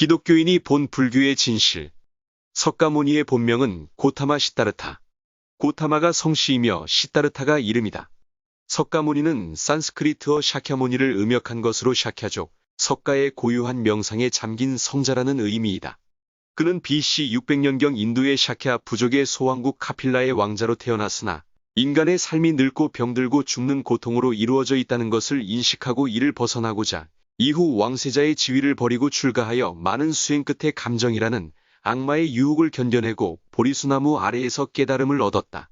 기독교인이 본 불교의 진실. 석가모니의 본명은 고타마 시다르타. 고타마가 성씨이며 시다르타가 이름이다. 석가모니는 산스크리트어 샤캬모니를 음역한 것으로 샤캬족, 석가의 고유한 명상에 잠긴 성자라는 의미이다. 그는 BC 600년경 인도의 샤캬 부족의 소왕국 카필라의 왕자로 태어났으나 인간의 삶이 늙고 병들고 죽는 고통으로 이루어져 있다는 것을 인식하고 이를 벗어나고자 이후 왕세자의 지위를 버리고 출가하여 많은 수행 끝에 감정이라는 악마의 유혹을 견뎌내고 보리수나무 아래에서 깨달음을 얻었다.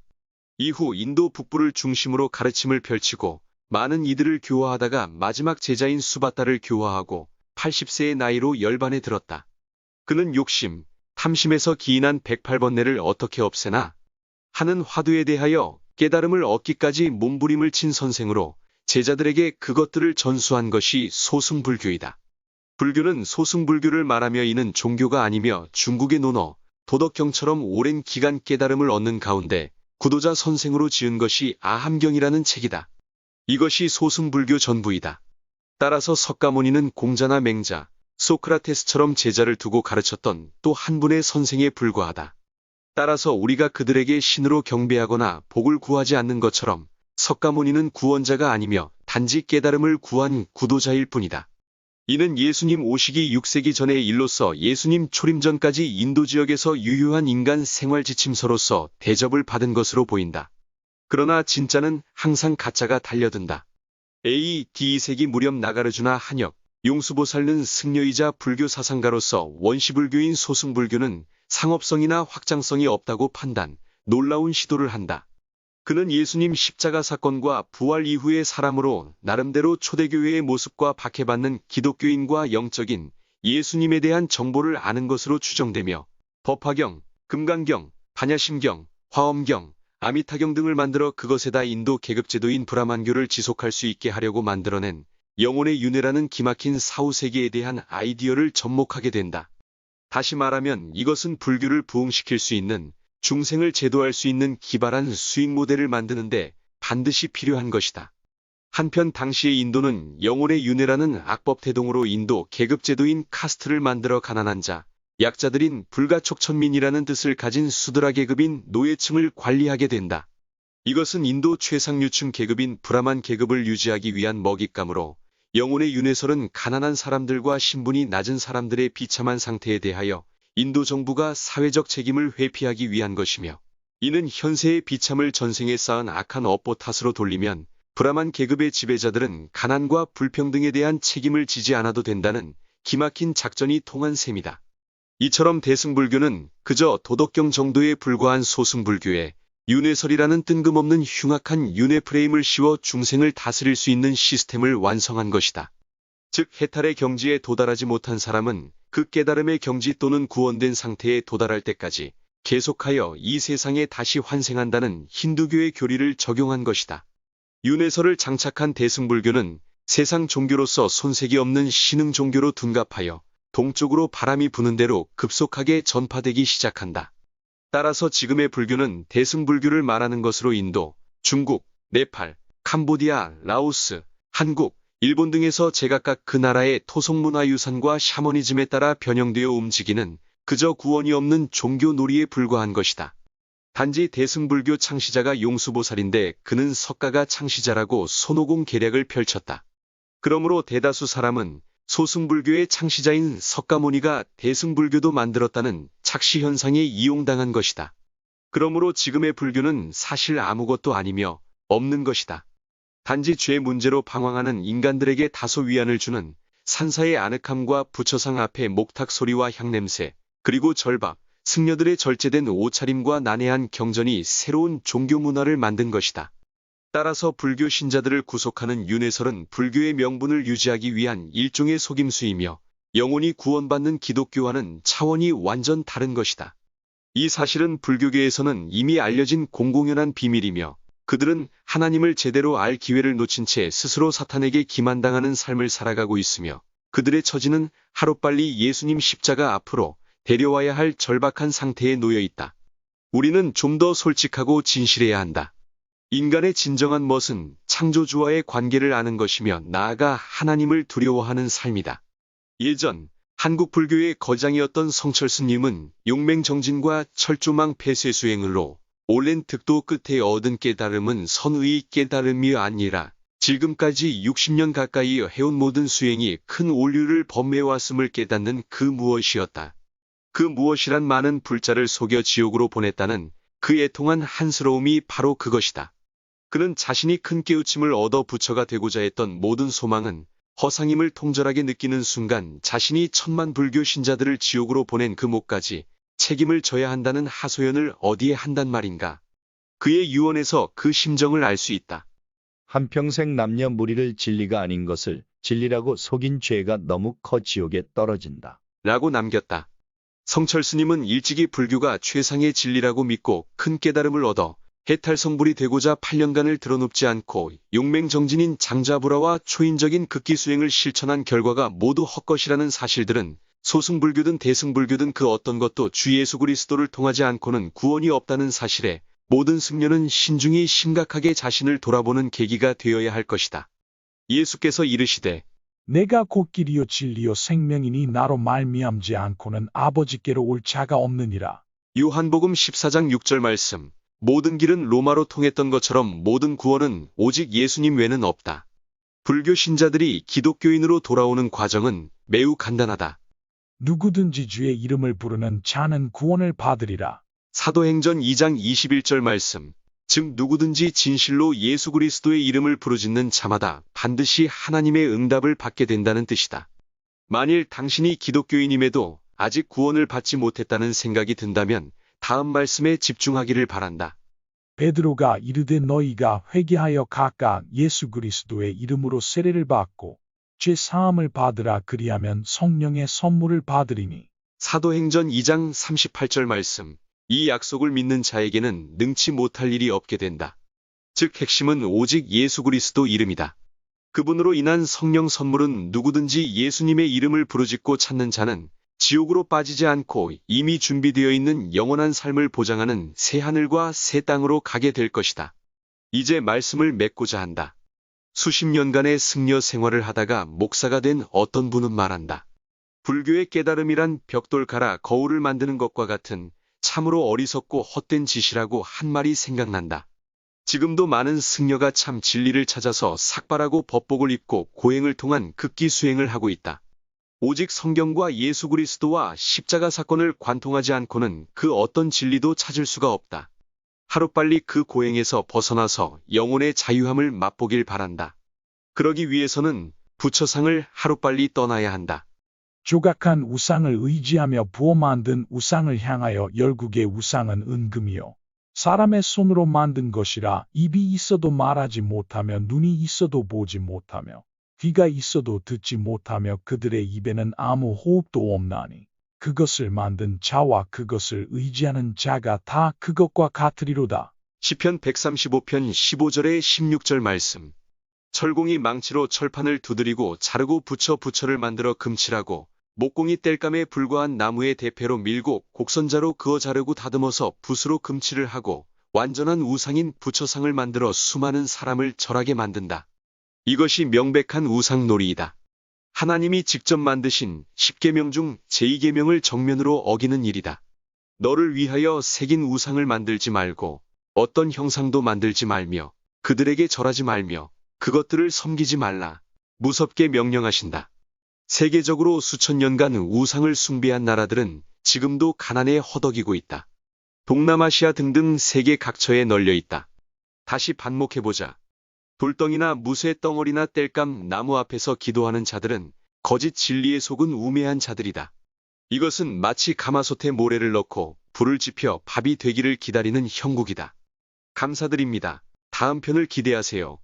이후 인도 북부를 중심으로 가르침을 펼치고 많은 이들을 교화하다가 마지막 제자인 수바타를 교화하고 80세의 나이로 열반에 들었다. 그는 욕심, 탐심에서 기인한 108번뇌를 어떻게 없애나 하는 화두에 대하여 깨달음을 얻기까지 몸부림을 친 선생으로 제자들에게 그것들을 전수한 것이 소승불교이다. 불교는 소승불교를 말하며 이는 종교가 아니며 중국의 논어, 도덕경처럼 오랜 기간 깨달음을 얻는 가운데 구도자 선생으로 지은 것이 아함경이라는 책이다. 이것이 소승불교 전부이다. 따라서 석가모니는 공자나 맹자, 소크라테스처럼 제자를 두고 가르쳤던 또 한 분의 선생에 불과하다. 따라서 우리가 그들에게 신으로 경배하거나 복을 구하지 않는 것처럼 석가모니는 구원자가 아니며 단지 깨달음을 구한 구도자일 뿐이다. 이는 예수님 오시기 6세기 전의 일로서 예수님 초림 전까지 인도 지역에서 유효한 인간 생활 지침서로서 대접을 받은 것으로 보인다. 그러나 진짜는 항상 가짜가 달려든다. AD2세기 무렵 나가르주나 한역, 용수보살는 승려이자 불교 사상가로서 원시불교인 소승불교는 상업성이나 확장성이 없다고 판단, 놀라운 시도를 한다. 그는 예수님 십자가 사건과 부활 이후의 사람으로 나름대로 초대교회의 모습과 박해받는 기독교인과 영적인 예수님에 대한 정보를 아는 것으로 추정되며 법화경, 금강경, 반야심경, 화엄경, 아미타경 등을 만들어 그것에다 인도 계급제도인 브라만교를 지속할 수 있게 하려고 만들어낸 영혼의 윤회라는 기막힌 사후세계에 대한 아이디어를 접목하게 된다. 다시 말하면 이것은 불교를 부흥시킬 수 있는 중생을 제도할 수 있는 기발한 수익 모델을 만드는데 반드시 필요한 것이다. 한편 당시의 인도는 영혼의 윤회라는 악법 대동으로 인도 계급제도인 카스트를 만들어 가난한 자, 약자들인 불가촉천민이라는 뜻을 가진 수드라 계급인 노예층을 관리하게 된다. 이것은 인도 최상류층 계급인 브라만 계급을 유지하기 위한 먹잇감으로 영혼의 윤회설은 가난한 사람들과 신분이 낮은 사람들의 비참한 상태에 대하여 인도 정부가 사회적 책임을 회피하기 위한 것이며 이는 현세의 비참을 전생에 쌓은 악한 업보 탓으로 돌리면 브라만 계급의 지배자들은 가난과 불평등에 대한 책임을 지지 않아도 된다는 기막힌 작전이 통한 셈이다. 이처럼 대승불교는 그저 도덕경 정도에 불과한 소승불교에 윤회설이라는 뜬금없는 흉악한 윤회 프레임을 씌워 중생을 다스릴 수 있는 시스템을 완성한 것이다. 즉 해탈의 경지에 도달하지 못한 사람은 그 깨달음의 경지 또는 구원된 상태에 도달할 때까지 계속하여 이 세상에 다시 환생한다는 힌두교의 교리를 적용한 것이다. 윤회설을 장착한 대승불교는 세상 종교로서 손색이 없는 신흥 종교로 둔갑하여 동쪽으로 바람이 부는 대로 급속하게 전파되기 시작한다. 따라서 지금의 불교는 대승불교를 말하는 것으로 인도, 중국, 네팔, 캄보디아, 라오스, 한국, 일본 등에서 제각각 그 나라의 토속문화유산과 샤머니즘에 따라 변형되어 움직이는 그저 구원이 없는 종교 놀이에 불과한 것이다. 단지 대승불교 창시자가 용수보살인데 그는 석가가 창시자라고 손오공 계략을 펼쳤다. 그러므로 대다수 사람은 소승불교의 창시자인 석가모니가 대승불교도 만들었다는 착시현상에 이용당한 것이다. 그러므로 지금의 불교는 사실 아무것도 아니며 없는 것이다. 단지 죄 문제로 방황하는 인간들에게 다소 위안을 주는 산사의 아늑함과 부처상 앞의 목탁 소리와 향냄새, 그리고 절박, 승려들의 절제된 옷차림과 난해한 경전이 새로운 종교 문화를 만든 것이다. 따라서 불교 신자들을 구속하는 윤회설은 불교의 명분을 유지하기 위한 일종의 속임수이며 영혼이 구원받는 기독교와는 차원이 완전 다른 것이다. 이 사실은 불교계에서는 이미 알려진 공공연한 비밀이며 그들은 하나님을 제대로 알 기회를 놓친 채 스스로 사탄에게 기만당하는 삶을 살아가고 있으며 그들의 처지는 하루빨리 예수님 십자가 앞으로 데려와야 할 절박한 상태에 놓여 있다. 우리는 좀 더 솔직하고 진실해야 한다. 인간의 진정한 멋은 창조주와의 관계를 아는 것이며 나아가 하나님을 두려워하는 삶이다. 예전 한국 불교의 거장이었던 성철스님은 용맹정진과 철조망 폐쇄 수행을로 올랜 득도 끝에 얻은 깨달음은 선의 깨달음이 아니라 지금까지 60년 가까이 해온 모든 수행이 큰 오류를 범해왔음을 깨닫는 그 무엇이었다. 그 무엇이란 많은 불자를 속여 지옥으로 보냈다는 그 애통한 한스러움이 바로 그것이다. 그는 자신이 큰 깨우침을 얻어 부처가 되고자 했던 모든 소망은 허상임을 통절하게 느끼는 순간 자신이 천만 불교 신자들을 지옥으로 보낸 그 몫까지 책임을 져야 한다는 하소연을 어디에 한단 말인가. 그의 유언에서 그 심정을 알 수 있다. 한평생 남녀 무리를 진리가 아닌 것을 진리라고 속인 죄가 너무 커 지옥에 떨어진다. 라고 남겼다. 성철스님은 일찍이 불교가 최상의 진리라고 믿고 큰 깨달음을 얻어 해탈성불이 되고자 8년간을 드러눕지 않고 용맹정진인 장자불화와 초인적인 극기수행을 실천한 결과가 모두 헛것이라는 사실들은 소승불교든 대승불교든 그 어떤 것도 주 예수 그리스도를 통하지 않고는 구원이 없다는 사실에 모든 승려는 신중히 심각하게 자신을 돌아보는 계기가 되어야 할 것이다. 예수께서 이르시되 내가 곧 길이요 진리요 생명이니 나로 말미암지 않고는 아버지께로 올 자가 없느니라. 요한복음 14장 6절 말씀. 모든 길은 로마로 통했던 것처럼 모든 구원은 오직 예수님 외에는 없다. 불교 신자들이 기독교인으로 돌아오는 과정은 매우 간단하다. 누구든지 주의 이름을 부르는 자는 구원을 받으리라. 사도행전 2장 21절 말씀. 즉 누구든지 진실로 예수 그리스도의 이름을 부르짖는 자마다 반드시 하나님의 응답을 받게 된다는 뜻이다. 만일 당신이 기독교인임에도 아직 구원을 받지 못했다는 생각이 든다면 다음 말씀에 집중하기를 바란다. 베드로가 이르되 너희가 회개하여 각각 예수 그리스도의 이름으로 세례를 받고 죄 사함을 받으라 그리하면 성령의 선물을 받으리니. 사도행전 2장 38절 말씀. 이 약속을 믿는 자에게는 능치 못할 일이 없게 된다. 즉 핵심은 오직 예수 그리스도 이름이다. 그분으로 인한 성령 선물은 누구든지 예수님의 이름을 부르짖고 찾는 자는 지옥으로 빠지지 않고 이미 준비되어 있는 영원한 삶을 보장하는 새 하늘과 새 땅으로 가게 될 것이다. 이제 말씀을 맺고자 한다. 수십 년간의 승려 생활을 하다가 목사가 된 어떤 분은 말한다. 불교의 깨달음이란 벽돌 갈아 거울을 만드는 것과 같은 참으로 어리석고 헛된 짓이라고 한 말이 생각난다. 지금도 많은 승려가 참 진리를 찾아서 삭발하고 법복을 입고 고행을 통한 극기 수행을 하고 있다. 오직 성경과 예수 그리스도와 십자가 사건을 관통하지 않고는 그 어떤 진리도 찾을 수가 없다. 하루빨리 그 고행에서 벗어나서 영혼의 자유함을 맛보길 바란다. 그러기 위해서는 부처상을 하루빨리 떠나야 한다. 조각한 우상을 의지하며 부어 만든 우상을 향하여 열국의 우상은 은금이요 사람의 손으로 만든 것이라 입이 있어도 말하지 못하며 눈이 있어도 보지 못하며 귀가 있어도 듣지 못하며 그들의 입에는 아무 호흡도 없나니 그것을 만든 자와 그것을 의지하는 자가 다 그것과 같으리로다. 시편 135편 15절에 16절 말씀. 철공이 망치로 철판을 두드리고 자르고 부처를 만들어 금칠하고 목공이 땔감에 불과한 나무의 대패로 밀고 곡선자로 그어 자르고 다듬어서 붓으로 금칠을 하고 완전한 우상인 부처상을 만들어 수많은 사람을 절하게 만든다. 이것이 명백한 우상놀이이다. 하나님이 직접 만드신 10계명 중 제2계명을 정면으로 어기는 일이다. 너를 위하여 새긴 우상을 만들지 말고 어떤 형상도 만들지 말며 그들에게 절하지 말며 그것들을 섬기지 말라. 무섭게 명령하신다. 세계적으로 수천 년간 우상을 숭배한 나라들은 지금도 가난에 허덕이고 있다. 동남아시아 등등 세계 각처에 널려 있다. 다시 반목해보자. 돌덩이나 무쇠 덩어리나 땔감 나무 앞에서 기도하는 자들은 거짓 진리에 속은 우매한 자들이다. 이것은 마치 가마솥에 모래를 넣고 불을 지펴 밥이 되기를 기다리는 형국이다. 감사드립니다. 다음 편을 기대하세요.